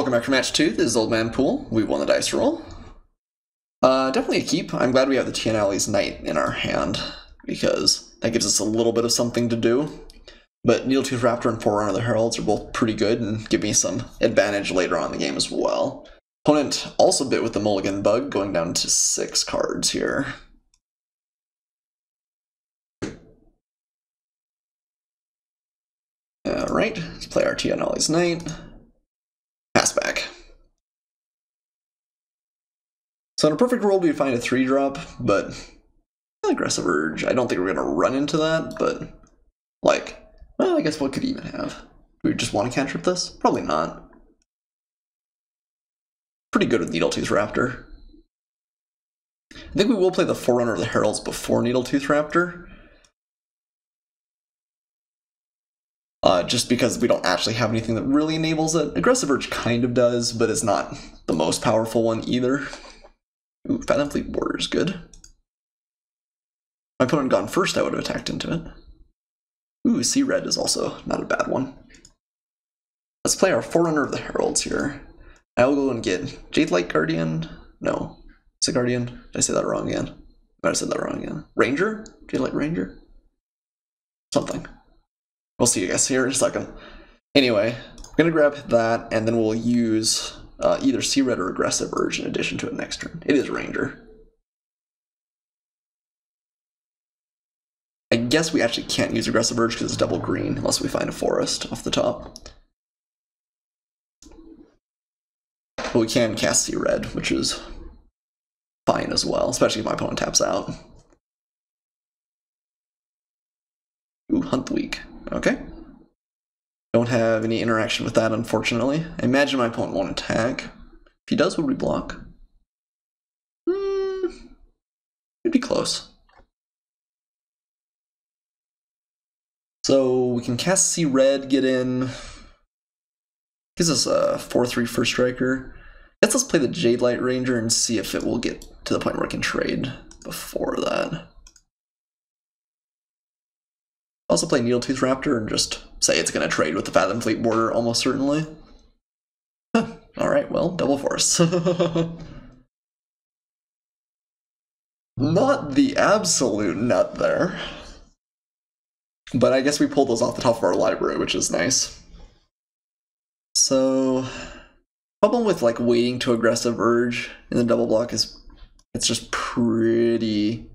Welcome back for match 2. This is Old Man Poole. We won the dice roll. Definitely a keep. I'm glad we have the Tianali's Knight in our hand, because that gives us a little bit of something to do. But Needletooth Raptor and Forerunner of the Heralds are both pretty good and give me some advantage later on in the game as well. Opponent also bit with the Mulligan Bug, going down to 6 cards here. Alright, let's play our Tianali's Knight. Pass back. So in a perfect world, we'd find a 3-drop, but Aggressive Urge. I don't think we're going to run into that, but like, well, I guess what could he even have? Do we just want to cantrip this? Probably not. Pretty good with Needletooth Raptor. I think we will play the Forerunner of the Heralds before Needletooth Raptor. Just because we don't actually have anything that really enables it. Aggressive Urge kind of does, but it's not the most powerful one either. Ooh, Fathom Fleet Border is good. My opponent had gone first, I would have attacked into it. Ooh, Sea Red is also not a bad one. Let's play our Forerunner of the Heralds here. I will go and get Jade Light Guardian. No. Is it Guardian? Did I say that wrong again? I might have said that wrong again. Ranger? Jade Light Ranger? Something. We'll see, I guess, here in a second. Anyway, I'm going to grab that, and then we'll use either Sea Red or Aggressive Urge in addition to it next turn. It is Ranger. I guess we actually can't use Aggressive Urge because it's double green, unless we find a forest off the top. But we can cast Sea Red, which is fine as well, especially if my opponent taps out. Ooh, Hunt the Weak. Okay. Don't have any interaction with that, unfortunately. I imagine my opponent won't attack. If he does, would we block? It'd be close. So we can cast Sea Red, get in. Gives us a 4/3 first striker. Let's play the Jade Light Ranger and see if it will get to the point where I can trade before that. Also play Needletooth Raptor and just say it's going to trade with the Fathom Fleet Border almost certainly. Huh. Alright, well, double force. Not the absolute nut there. But I guess we pulled those off the top of our library, which is nice. So, problem with like waiting to Aggressive Urge in the double block is it's just pretty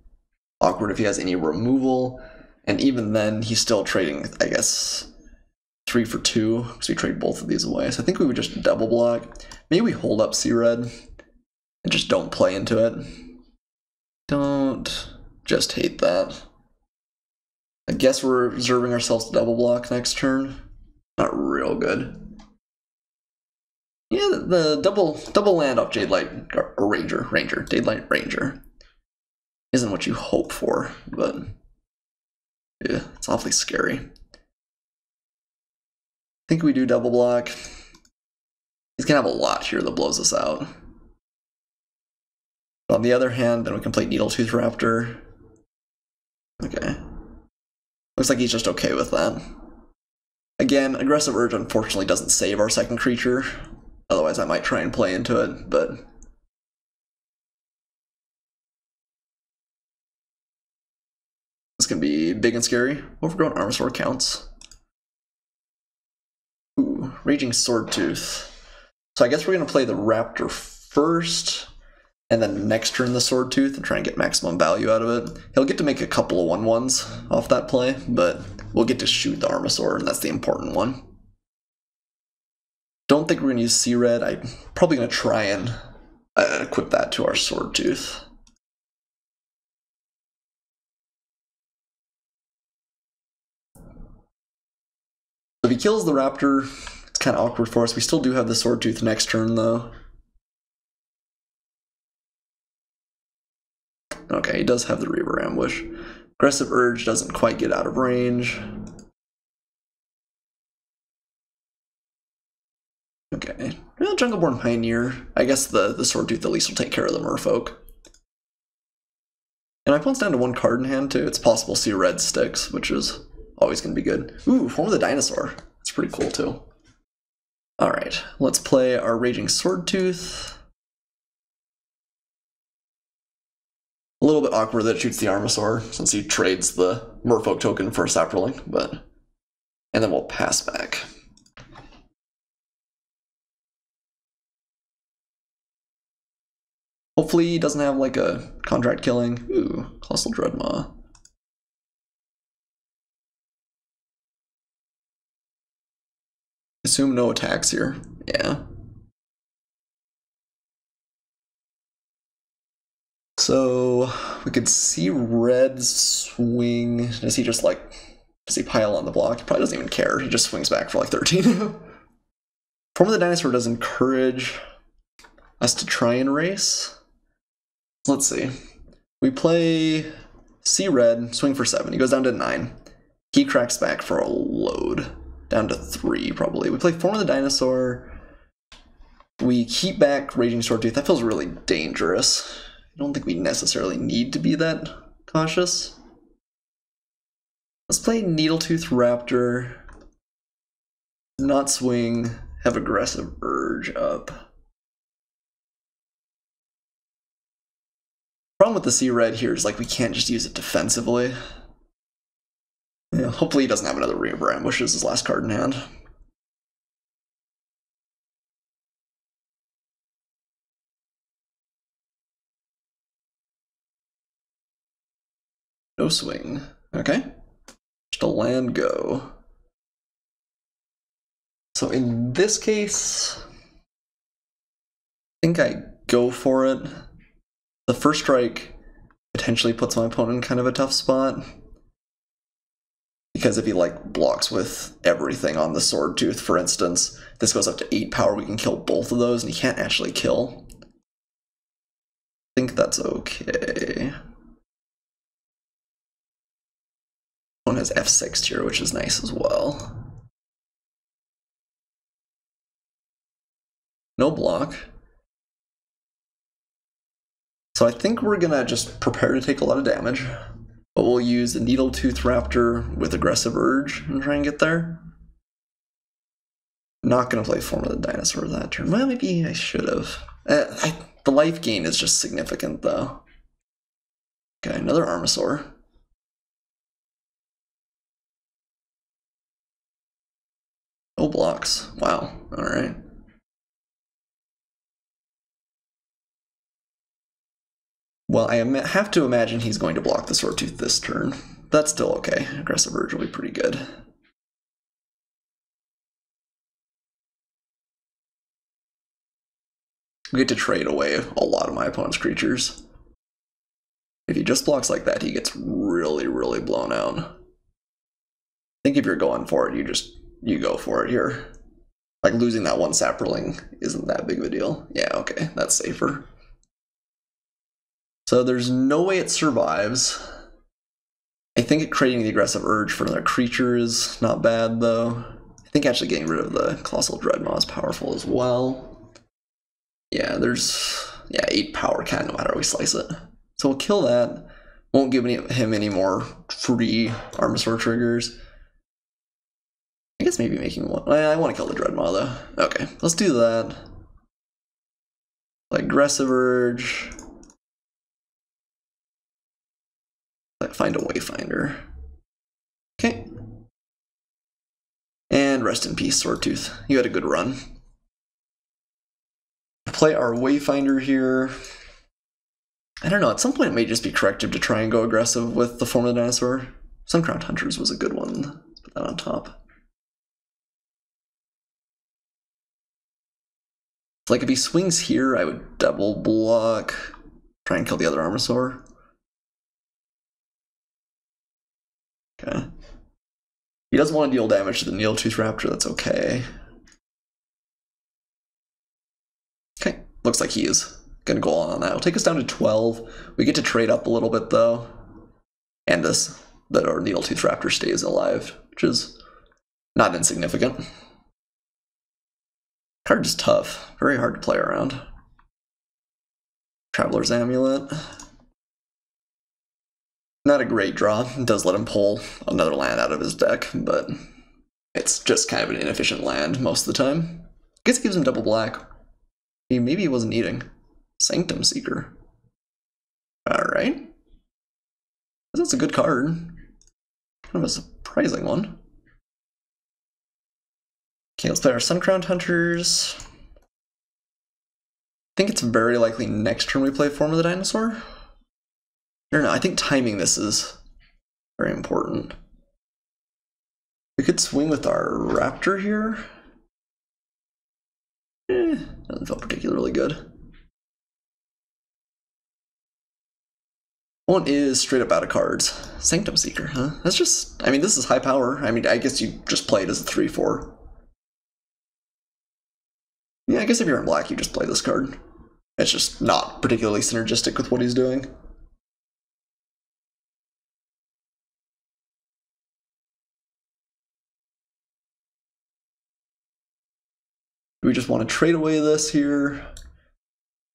awkward if he has any removal. And even then, he's still trading, I guess, 3 for 2, because we trade both of these away. So I think we would just double block. Maybe we hold up Sea Red and just don't play into it. Don't just hate that. I guess we're reserving ourselves to double block next turn. Not real good. Yeah, the double land off Jade Light or Ranger, Jade Light Ranger isn't what you hope for, but yeah, it's awfully scary. I think we do double block. He's gonna have a lot here that blows us out. But on the other hand, then we can play Needletooth Raptor. Okay. Looks like he's just okay with that. Again, Aggressive Urge unfortunately doesn't save our second creature. Otherwise I might try and play into it, but this can be big and scary. Overgrown Armosaur counts. Ooh, Raging Swordtooth. So I guess we're going to play the Raptor first, and then next turn the Swordtooth and try and get maximum value out of it. He'll get to make a couple of 1/1s off that play, but we'll get to shoot the Armosaur, and that's the important one. Don't think we're going to use Sea Red. I'm probably going to try and equip that to our Swordtooth. If he kills the Raptor, it's kind of awkward for us. We still do have the Swordtooth next turn, though. Okay, he does have the Reaver Ambush. Aggressive Urge doesn't quite get out of range. Okay, well, Jungleborn Pioneer. I guess the Swordtooth at least will take care of the Merfolk. And my opponent's down to 1 card in hand, too. It's possible Sea Red sticks, which is always going to be good. Ooh, Form of the Dinosaur. That's pretty cool, too. Alright, let's play our Raging Swordtooth. A little bit awkward that it shoots the Armasaur, since he trades the Merfolk token for a Saproling, but... And then we'll pass back. Hopefully he doesn't have like a contract killing. Ooh, Colossal Dreadmaw. Assume no attacks here. Yeah. So we could see red swing. Does he just like, does he pile on the block? He probably doesn't even care. He just swings back for like 13. Form of the Dinosaur does encourage us to try and race. Let's see. We play C red, swing for 7. He goes down to 9. He cracks back for a load. Down to 3 probably. We play Form of the Dinosaur. We keep back Raging Swordtooth. That feels really dangerous. I don't think we necessarily need to be that cautious. Let's play Needletooth Raptor. Not swing. Have Aggressive Urge up. Problem with the C red here is like we can't just use it defensively. Yeah, hopefully he doesn't have another Reaver Ambush as his last card in hand. No swing. Okay. Just a land go. So in this case, I think I go for it. The first strike potentially puts my opponent in kind of a tough spot. Because if he like blocks with everything on the Swordtooth, for instance, this goes up to 8 power, we can kill both of those, and he can't actually kill. I think that's okay. One has F6 here, which is nice as well. No block. So I think we're gonna just prepare to take a lot of damage. But we'll use the Needletooth Raptor with Aggressive Urge and try and get there. Not gonna play Form of the Dinosaur that turn. Well, maybe I should have. The life gain is just significant though. Okay, another Armasaur. No blocks. Wow. Alright. Well, I have to imagine he's going to block the Swordtooth this turn. That's still okay. Aggressive Urge will be pretty good. We get to trade away a lot of my opponent's creatures. If he just blocks like that, he gets really, really blown out. I think if you're going for it, you go for it here. Like losing that one Saproling isn't that big of a deal. Yeah, okay, that's safer. So there's no way it survives. I think creating the Aggressive Urge for another creature is not bad, though. I think actually getting rid of the Colossal Dreadmaw is powerful as well. Yeah, there's 8 power cat no matter how we slice it. So we'll kill that. Won't give him any more free Armasaur triggers. I guess maybe making one. I want to kill the Dreadmaw, though. Okay, let's do that. Aggressive Urge. Find a Wayfinder. Okay. And rest in peace, Swordtooth. You had a good run. Play our Wayfinder here. I don't know, at some point it may just be corrective to try and go aggressive with the Form of the Dinosaur. Suncrowned Hunters was a good one. Let's put that on top. Like if he swings here, I would double block. Try and kill the other Armasaur. Okay. He doesn't want to deal damage to the Needletooth Raptor, that's okay. Okay, looks like he is gonna go on that. It'll take us down to 12. We get to trade up a little bit though. And that our Needletooth Raptor stays alive, which is not insignificant. Card is tough, very hard to play around. Traveler's Amulet. Not a great draw. It does let him pull another land out of his deck, but it's just kind of an inefficient land most of the time. guess it gives him double black. Maybe he wasn't eating. Sanctum Seeker. Alright. That's a good card. Kind of a surprising one. Okay, let's play our Sun-Crowned Hunters. I think it's very likely next turn we play Form of the Dinosaur. I don't know, I think timing this is very important. We could swing with our Raptor here. Doesn't feel particularly good. One is straight up out of cards. Sanctum Seeker, huh? That's just, I mean, this is high power. I mean, I guess you just play it as a 3/4. Yeah, I guess if you're in black, you just play this card. It's just not particularly synergistic with what he's doing. We just want to trade away this here.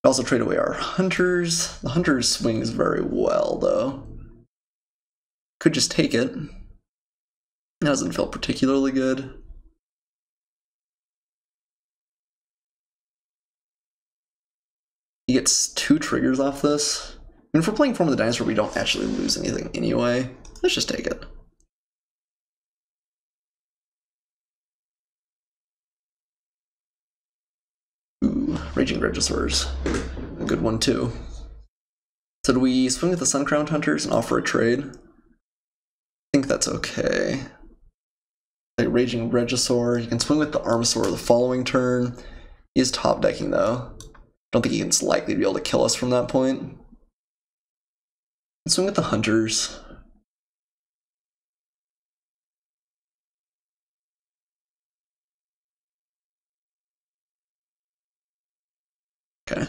Also trade away our Hunters. The Hunters swings very well, though. Could just take it. That doesn't feel particularly good. He gets 2 triggers off this. And if we're playing Form of the Dinosaur, we don't actually lose anything anyway. Let's just take it. Ooh, Raging Regisaurs. A good one, too. So do we swing with the Sun-Crowned Hunters and offer a trade? I think that's okay. Like Raging Regisaur, you can swing with the Armosaur the following turn. He is top decking, though. Don't think he's likely to be able to kill us from that point. Let's swing with the Hunters. Okay,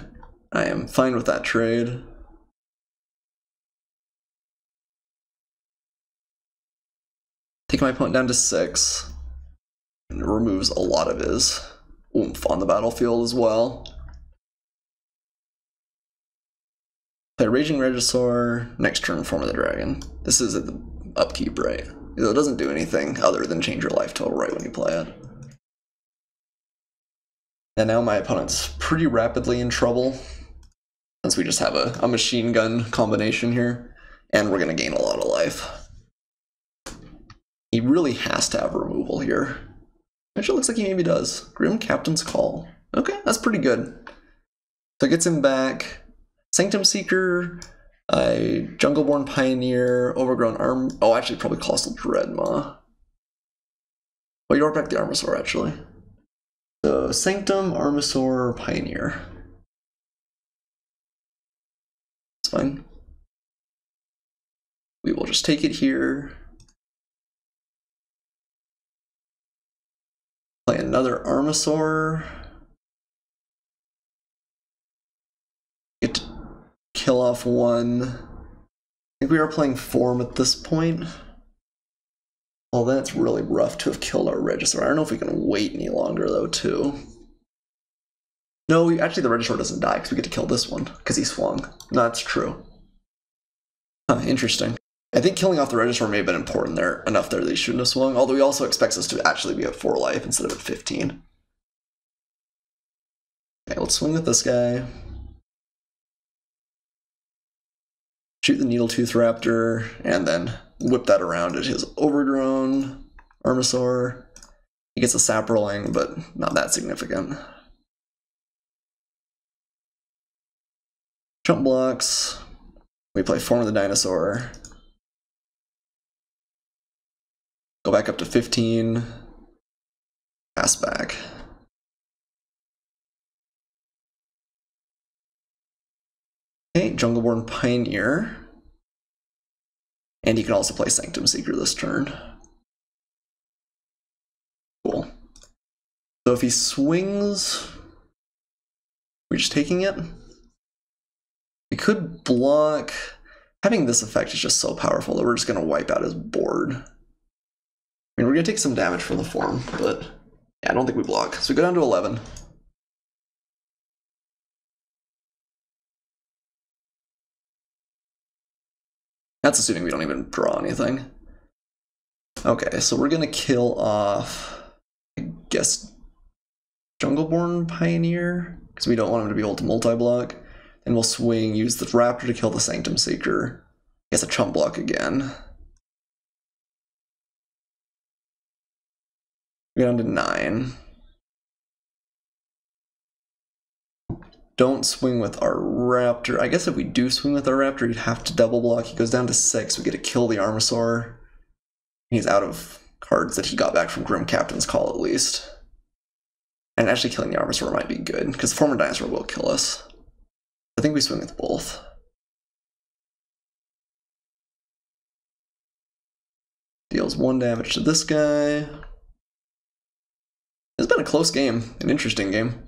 I am fine with that trade. Take my opponent down to 6. And it removes a lot of his oomph on the battlefield as well. Play Raging Regisaur, next turn Form of the Dragon. This is at the upkeep, right? It doesn't do anything other than change your life total right when you play it. And now my opponent's pretty rapidly in trouble, since we just have a machine gun combination here, and we're going to gain a lot of life. He really has to have removal here. Actually, looks like he maybe does. Grim Captain's Call. Okay, that's pretty good. So it gets him back. Sanctum Seeker, Jungleborn Pioneer, Overgrown Arm. Oh, actually, probably Colossal Dreadmaw. Well, you are back the Armosaur, actually. So, Sanctum, Armosaur, Pioneer. It's fine. We will just take it here. Play another Armosaur. Get to kill off one. I think we are playing Form at this point. Well, that's really rough to have killed our Regisaur. I don't know if we can wait any longer, though, too. No, actually the Regisaur doesn't die, because we get to kill this one, because he swung. No, that's true. Huh, interesting. I think killing off the Regisaur may have been important there, enough there that he shouldn't have swung, although he also expects us to actually be at 4 life instead of at 15. Okay, let's swing with this guy. Shoot the Needletooth Raptor, and then whip that around at his Overgrown Armosaur. He gets a Saproling, but not that significant. Jump blocks. We play Form of the Dinosaur. Go back up to 15. Pass back. Okay, Jungleborn Pioneer. And you can also play Sanctum Seeker this turn. Cool. So if he swings, we're just taking it. We could block. Having this effect is just so powerful that we're just going to wipe out his board. I mean, we're going to take some damage from the Form, but yeah, I don't think we block. So we go down to 11. That's assuming we don't even draw anything. Okay, so we're gonna kill off, I guess, Jungleborn Pioneer, because we don't want him to be able to multi-block. And we'll swing, use the Raptor to kill the Sanctum Seeker. He has a chump block again. We go down to 9. Don't swing with our Raptor. I guess if we do swing with our Raptor, he'd have to double block. He goes down to 6. We get to kill the Armasaur. He's out of cards that he got back from Grim Captain's Call, at least. And actually killing the Armasaur might be good, because the former dinosaur will kill us. I think we swing with both. Deals 1 damage to this guy. It's been a close game, an interesting game.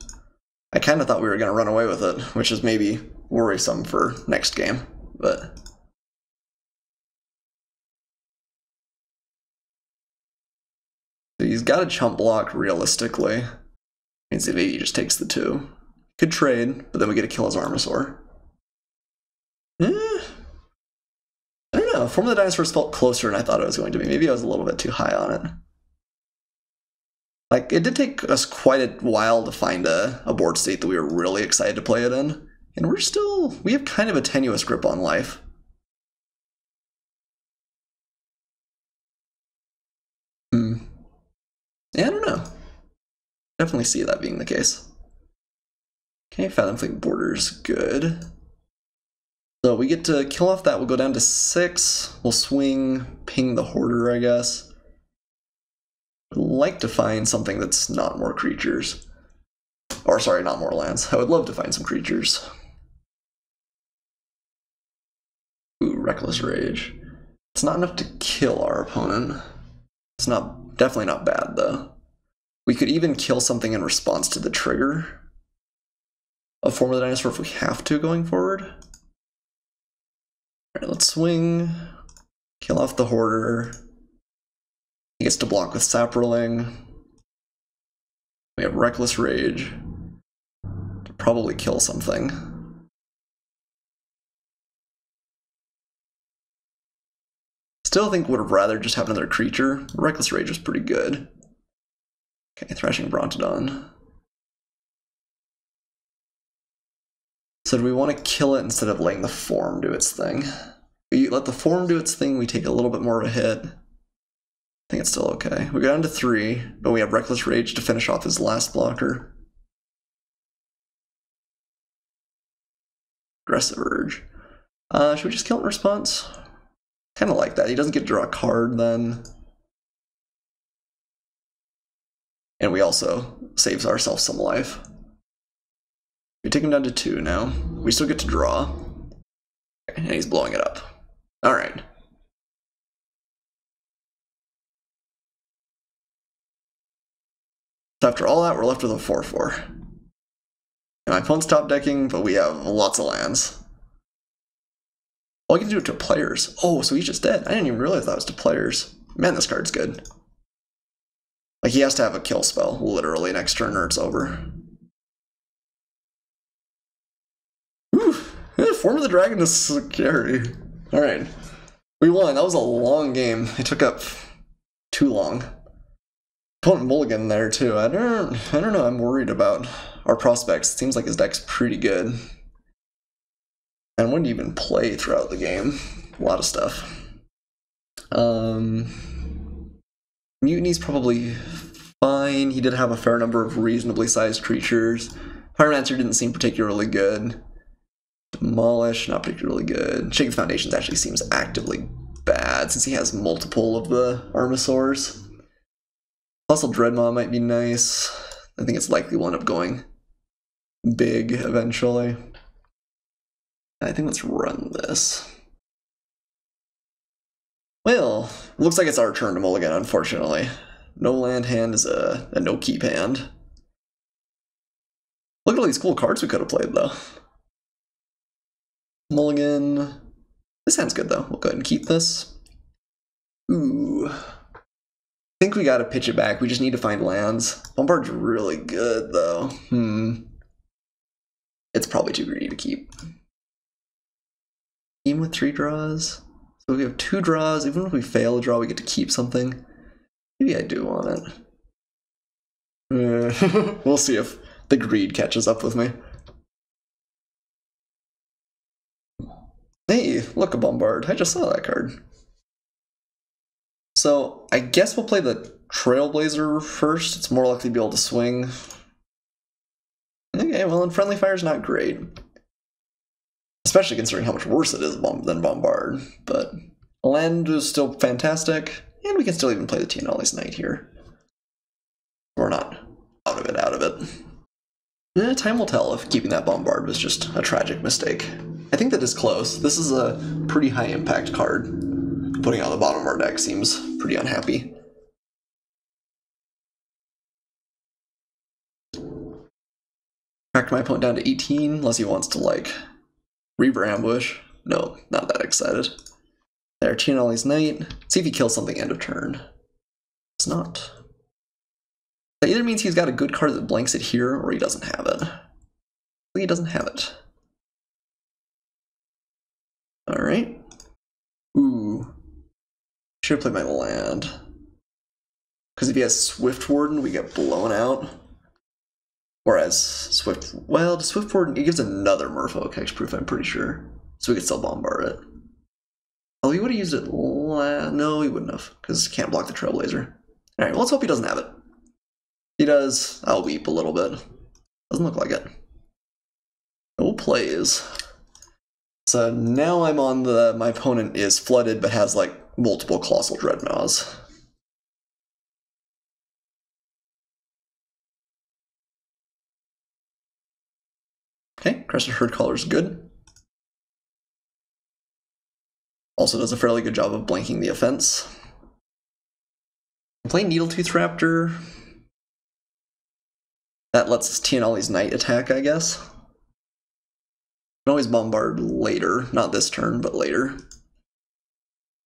I kind of thought we were going to run away with it, which is maybe worrisome for next game, but... So he's got a chump block, realistically. Means if he just takes the 2. Could trade, but then we get to kill his Armasaur. I don't know, Form of the Dinosaurs felt closer than I thought it was going to be. Maybe I was a little bit too high on it. Like, it did take us quite a while to find a board state that we were really excited to play it in. And we have kind of a tenuous grip on life. Yeah, I don't know. Definitely see that being the case. Okay, Fathomfleet Border's good. So we get to kill off that, we'll go down to 6. We'll swing, ping the Hoarder, I guess. I'd like to find something that's not more creatures. Or sorry, not more lands. I would love to find some creatures. Ooh, Reckless Rage. It's not enough to kill our opponent. It's definitely not bad though. We could even kill something in response to the trigger of Form of the Dinosaur if we have to going forward. Alright, let's swing, kill off the Hoarder. He gets to block with Saproling. We have Reckless Rage to probably kill something. Still think would have rather just have another creature. Reckless Rage was pretty good. Okay, Thrashing Brontodon. So do we want to kill it instead of letting the form do its thing? We let the form do its thing, we take a little bit more of a hit. I think it's still okay. We go down to 3, but we have Reckless Rage to finish off his last blocker. Aggressive Urge. Should we just kill it in response? Kind of like that. He doesn't get to draw a card then. And we also saves ourselves some life. We take him down to 2 now. We still get to draw. Okay, and he's blowing it up. Alright. So after all that, we're left with a 4/4. And my opponent's top decking, but we have lots of lands. Oh, I can do it to players. Oh, so he's just dead. I didn't even realize that was to players. Man, this card's good. Like, he has to have a kill spell, literally, next turn or it's over. Whew. Form of the Dragon is scary. Alright. We won. That was a long game. It took up too long. Opponent mulligan there, too. I don't know. I'm worried about our prospects. It seems like his deck's pretty good. And wouldn't even play throughout the game. A lot of stuff. Mutiny's probably fine. He did have a fair number of reasonably sized creatures. Pyromancer didn't seem particularly good. Demolish, not particularly good. Shake the Foundations actually seems actively bad since he has multiple of the Armasaurs. Colossal Dreadmaw might be nice. I think it's likely we'll end up going big eventually. I think let's run this. Well, looks like it's our turn to mulligan, unfortunately. No land hand is a no keep hand. Look at all these cool cards we could have played, though. Mulligan. This hand's good, though. We'll go ahead and keep this. Ooh. I think we gotta pitch it back. We just need to find lands. Bombard's really good, though. It's probably too greedy to keep. Team with 3 draws. So we have 2 draws. Even if we fail a draw, we get to keep something. Maybe I do want it. We'll see if the greed catches up with me. Hey, look, a Bombard. I just saw that card. So, I guess we'll play the Trailblazer first. It's more likely to be able to swing. Okay, well, and Friendly Fire's not great. Especially considering how much worse it is than Bombard. But land is still fantastic, and we can still even play the Dinos Knight here. We're not out of it. Time will tell if keeping that Bombard was just a tragic mistake. I think that is close. This is a pretty high impact card. Putting it on the bottom of our deck seems pretty unhappy. Cracked my opponent down to 18, unless he wants to, like, Reaver Ambush. No, not that excited. There, Dinos Knight. See if he kills something end of turn. It's not. That either means he's got a good card that blanks it here, or he doesn't have it. I think he doesn't have it. Alright. Ooh. Should have played my land. Because if he has Swift Warden, we get blown out. Whereas Swift... Well, the Swift Warden, it gives another Merfolk hexproof, I'm pretty sure. So we could still bombard it. Oh, he would have used it... No, he wouldn't have, because he can't block the Trailblazer. Alright, well, let's hope he doesn't have it. If he does, I'll weep a little bit. Doesn't look like it. No plays. So now I'm on the... My opponent is flooded, but has, like, multiple Colossal Dreadmaws. Okay, Crested Herdcaller is good. Also does a fairly good job of blanking the offense. I'm playing Needletooth Raptor. That lets Dinos Knight attack, I guess. Can always bombard later, not this turn, but later.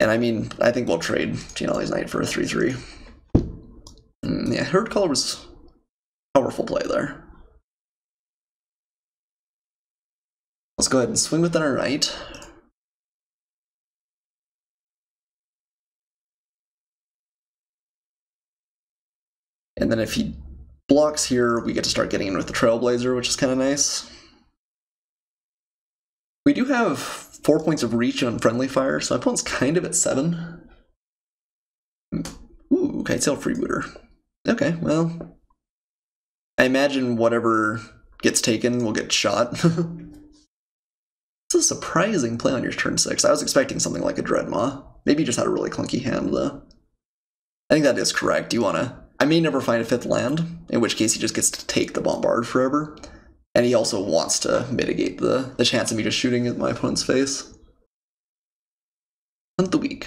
And I mean, I think we'll trade Dinos Knight for a 3/3. Yeah, Herdcaller was a powerful play there. Let's go ahead and swing with our Knight. And then if he blocks here, we get to start getting in with the Trailblazer, which is kind of nice. We do have 4 points of reach on Friendly Fire, so my opponent's kind of at 7. Ooh, Kitesail Freebooter. Okay, well, I imagine whatever gets taken will get shot. It's a surprising play on your turn 6. I was expecting something like a Dreadmaw. Maybe you just had a really clunky hand, though. I think that is correct. You want to... I may never find a 5th land, in which case he just gets to take the Bombard forever. And he also wants to mitigate the chance of me just shooting at my opponent's face. Hunt the Weak.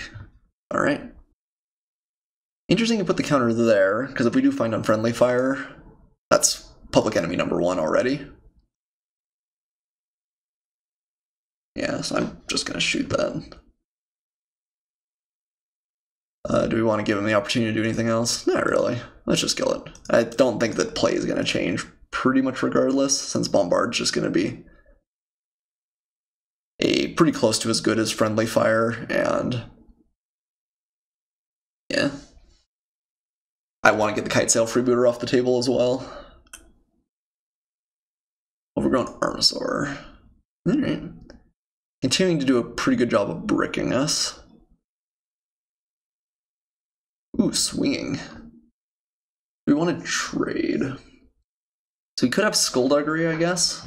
Alright. Interesting to put the counter there, because if we do find Unfriendly Fire, that's public enemy number 1 already. Yeah, so I'm just going to shoot that. Do we want to give him the opportunity to do anything else? Not really. Let's just kill it. I don't think that play is going to change pretty much regardless, since Bombard's just going to be pretty close to as good as Friendly Fire, and yeah. I want to get the Kitesail Freebooter off the table as well. Overgrown Armasaur. Alright. Continuing to do a pretty good job of bricking us. Ooh, swinging. We want to trade. So we could have Skullduggery, I guess.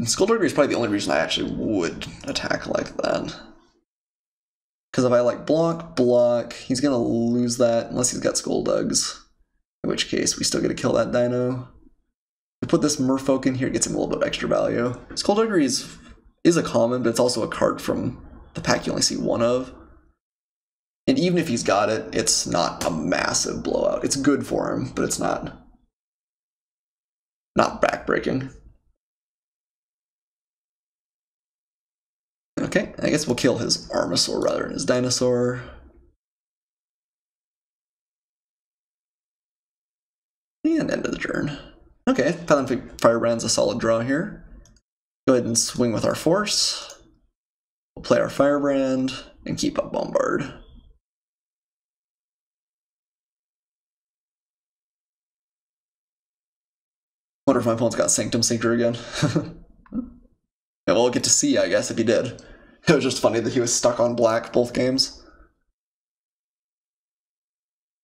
Skullduggery is probably the only reason I actually would attack like that. Because if I like block, he's going to lose that unless he's got Skulldugs. In which case, we still get to kill that dino. We put this Merfolk in here, it gets him a little bit of extra value. Skullduggery is a common, but it's also a card from the pack you only see 1 of. And even if he's got it, it's not a massive blowout. It's good for him, but it's not backbreaking. Okay, I guess we'll kill his Armasaur rather than his Dinosaur. And end of the turn. Okay, Pathon Firebrand's a solid draw here. Go ahead and swing with our Force. We'll play our Firebrand and keep up Bombard. Wonder if my opponent's got Sanctum Sinker again. Yeah, we'll get to see, I guess, if he did. It was just funny that he was stuck on black both games.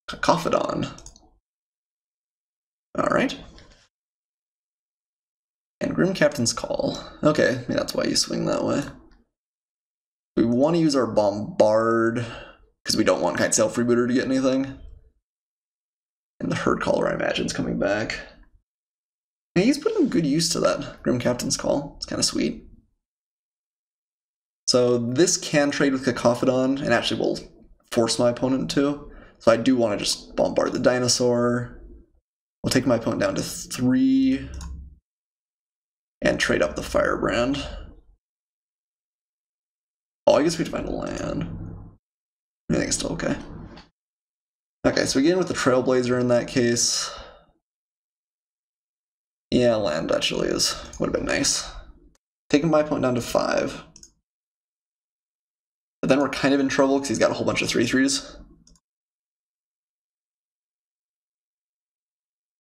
Cacophodon. Alright. And Grim Captain's Call. Okay, maybe that's why you swing that way. We want to use our Bombard, because we don't want Kitesail Freebooter to get anything. And the Herd Caller, I imagine, is coming back. And he's putting good use to that Grim Captain's Call. It's kind of sweet. So this can trade with Cacophodon, and actually will force my opponent to. So I do want to just bombard the dinosaur. We'll take my opponent down to 3. And trade up the Firebrand. Oh, I guess we'd find a land. I think it's still okay. Okay, so we get in with the Trailblazer in that case. Yeah, land actually would have been nice. Taking my opponent down to 5. But then we're kind of in trouble because he's got a whole bunch of 3/3s.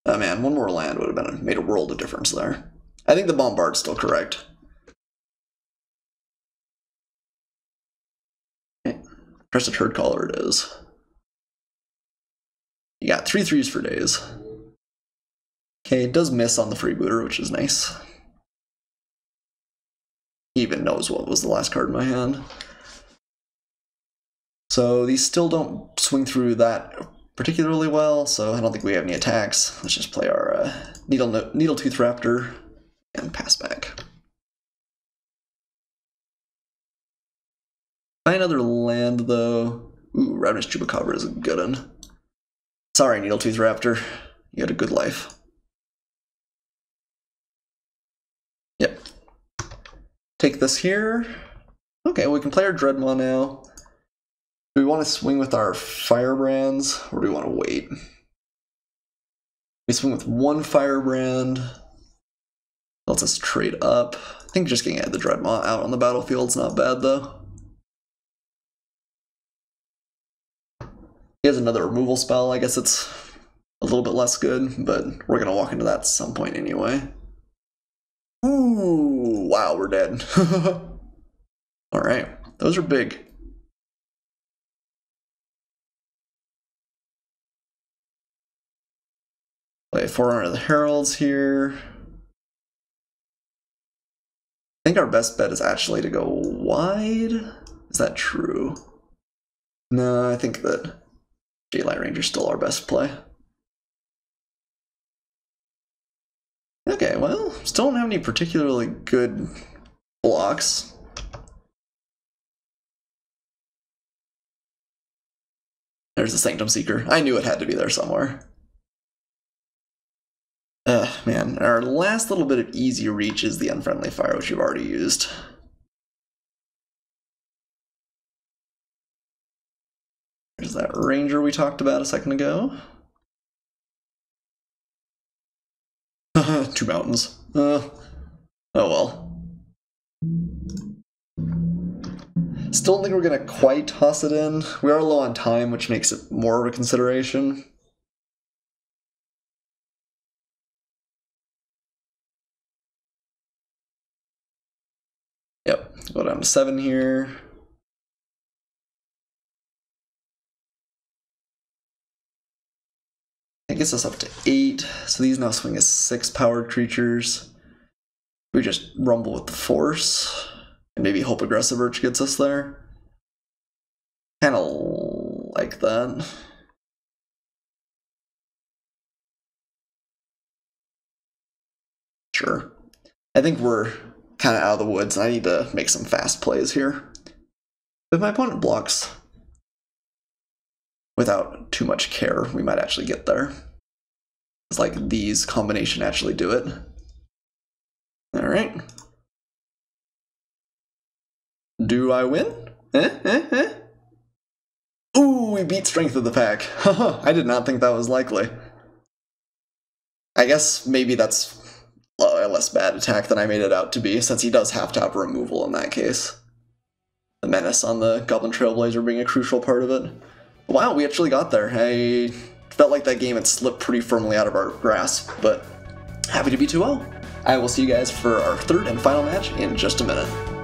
Oh man, one more land would have made a world of difference there. I think the Bombard's still correct. Okay. Crested Herd Caller it is. You got 3/3s for days. Okay, it does miss on the Freebooter, which is nice. He even knows what was the last card in my hand. So these still don't swing through that particularly well, so I don't think we have any attacks. Let's just play our Needletooth Raptor and pass back. Find another land though. Ooh, Ravenous Chupacabra is a good one. Sorry, Needletooth Raptor. You had a good life. Yep. Take this here. Okay, we can play our Dreadmaw now. Do we want to swing with our Firebrands, or do we want to wait? We swing with 1 Firebrand. Lets us trade up. I think just getting the Dreadmaw out on the battlefield's not bad though. He has another removal spell. I guess it's a little bit less good, but we're gonna walk into that at some point anyway. Ooh, wow, we're dead. Alright, those are big. Play Forerunner of the Heralds here. I think our best bet is actually to go wide. Is that true? No, I think that Jaylight Ranger is still our best play. Okay, well, still don't have any particularly good blocks. There's the Sanctum Seeker. I knew it had to be there somewhere. Man, our last little bit of easy reach is the Unfriendly Fire, which you've already used. There's that Ranger we talked about a second ago. 2 mountains. Oh well. Still don't think we're gonna quite toss it in. We are low on time, which makes it more of a consideration. Yep, go down to 7 here. That gets us up to 8, so these now swing as 6 powered creatures. We just rumble with the Force, and maybe hope Aggressive Urge gets us there. Kinda like that. Sure. I think we're kind of out of the woods, and I need to make some fast plays here. If my opponent blocks without too much care, we might actually get there. It's like these combination actually do it. Alright. Do I win? Ooh, we beat Strength of the Pack. I did not think that was likely. I guess maybe that's a less bad attack than I made it out to be, since he does have to have removal in that case. The menace on the Goblin Trailblazer being a crucial part of it. Wow, we actually got there. I felt like that game had slipped pretty firmly out of our grasp, but Happy to be 2-0. I will see you guys for our third and final match in just a minute.